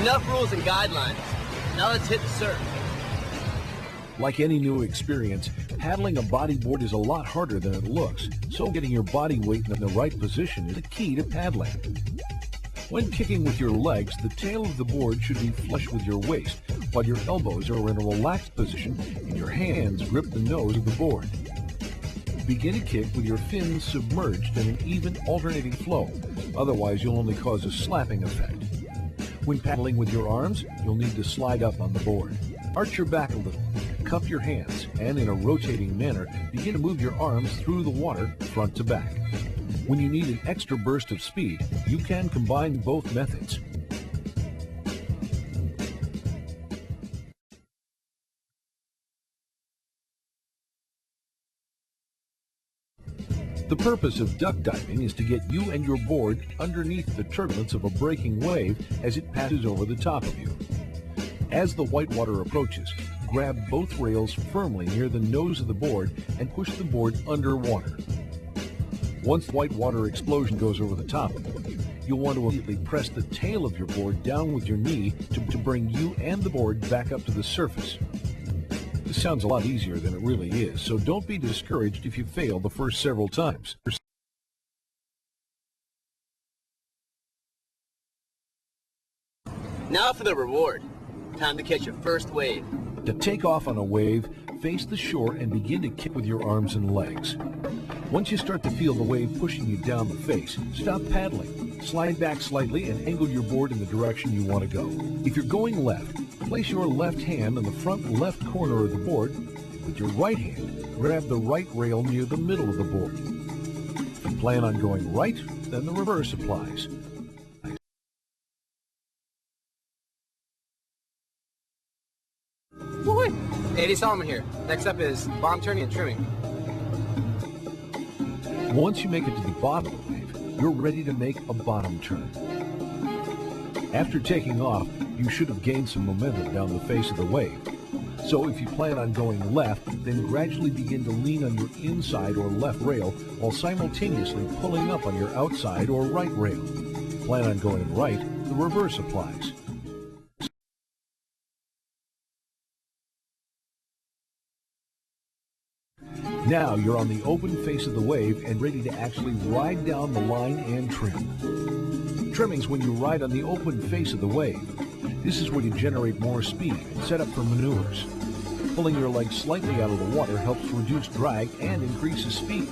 Enough rules and guidelines. Now let's hit the surf. Like any new experience, paddling a bodyboard is a lot harder than it looks, so getting your body weight in the right position is the key to paddling. When kicking with your legs, the tail of the board should be flush with your waist, while your elbows are in a relaxed position and your hands grip the nose of the board. Begin to kick with your fins submerged in an even alternating flow, otherwise you'll only cause a slapping effect. When paddling with your arms, you'll need to slide up on the board. Arch your back a little, cup your hands, and in a rotating manner, begin to move your arms through the water front to back. When you need an extra burst of speed, you can combine both methods. The purpose of duck diving is to get you and your board underneath the turbulence of a breaking wave as it passes over the top of you. As the whitewater approaches, grab both rails firmly near the nose of the board and push the board underwater. Once the whitewater explosion goes over the top of you, you'll want to immediately press the tail of your board down with your knee to bring you and the board back up to the surface. This sounds a lot easier than it really is, so don't be discouraged if you fail the first several times. Now for the reward. Time to catch your first wave. To take off on a wave, face the shore and begin to kick with your arms and legs. Once you start to feel the wave pushing you down the face, stop paddling. Slide back slightly and angle your board in the direction you want to go. If you're going left, place your left hand on the front left corner of the board. With your right hand, grab the right rail near the middle of the board. If you plan on going right, then the reverse applies. Eddie Solomon here. Next up is bottom turning and trimming. Once you make it to the bottom of the wave, you're ready to make a bottom turn. After taking off, you should have gained some momentum down the face of the wave. So if you plan on going left, then gradually begin to lean on your inside or left rail while simultaneously pulling up on your outside or right rail. If you plan on going right, the reverse applies. Now you're on the open face of the wave and ready to actually ride down the line and trim. Trimming's when you ride on the open face of the wave. This is where you generate more speed and set up for maneuvers. Pulling your legs slightly out of the water helps reduce drag and increases speed.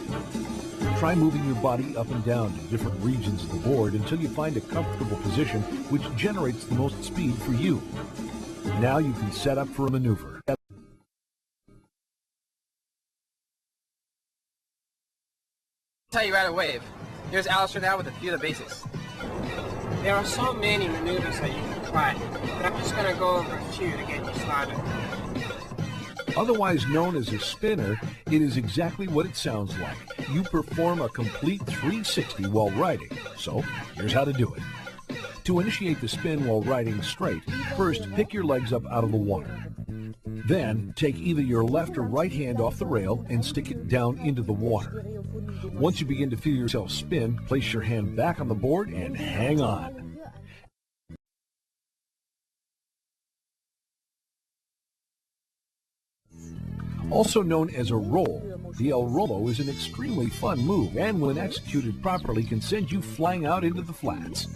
Try moving your body up and down to different regions of the board until you find a comfortable position which generates the most speed for you. Now you can set up for a maneuver. That's how you ride a wave. Here's Alistair now with a few of the basics. There are so many maneuvers that you can try, but I'm just going to go over a few to get you started. Otherwise known as a spinner, it is exactly what it sounds like. You perform a complete 360 while riding. So, here's how to do it. To initiate the spin while riding straight, first pick your legs up out of the water. Then, take either your left or right hand off the rail and stick it down into the water. Once you begin to feel yourself spin, place your hand back on the board and hang on. Also known as a roll, the El Rolo is an extremely fun move and when executed properly can send you flying out into the flats.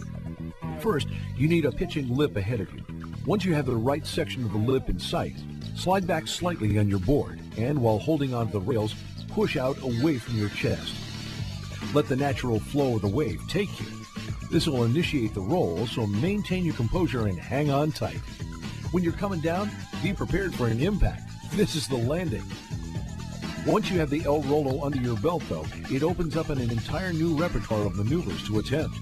First, you need a pitching lip ahead of you. Once you have the right section of the lip in sight, slide back slightly on your board and while holding onto the rails, push out away from your chest. Let the natural flow of the wave take you. This will initiate the roll, so maintain your composure and hang on tight. When you're coming down, be prepared for an impact. This is the landing. Once you have the El Rolo under your belt, though, it opens up an entire new repertoire of maneuvers to attempt.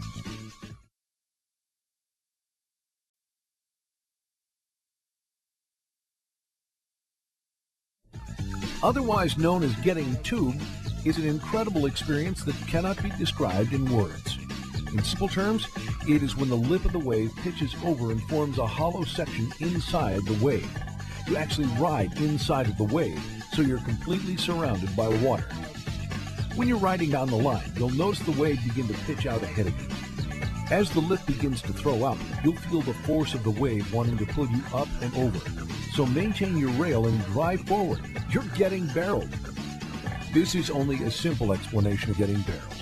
Otherwise known as getting tubed, is an incredible experience that cannot be described in words. In simple terms, it is when the lip of the wave pitches over and forms a hollow section inside the wave. You actually ride inside of the wave, so you're completely surrounded by water. When you're riding down the line, you'll notice the wave begin to pitch out ahead of you. As the lift begins to throw out, you'll feel the force of the wave wanting to pull you up and over. So maintain your rail and drive forward. You're getting barreled. This is only a simple explanation of getting barreled.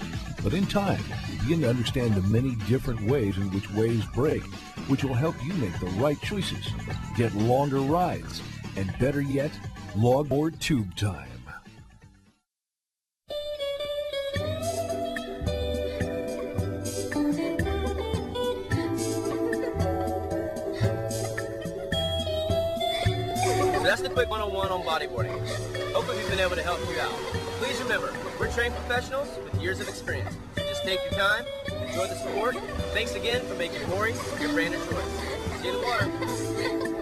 But in time, you begin to understand the many different ways in which waves break, which will help you make the right choices, get longer rides, and better yet, logboard tube time. So that's the quick 101 on bodyboarding. Hopefully we've been able to help you out. Please remember, we're trained professionals with years of experience. So just take your time, enjoy the sport. Thanks again for making Maury your brand of choice. See you in the water.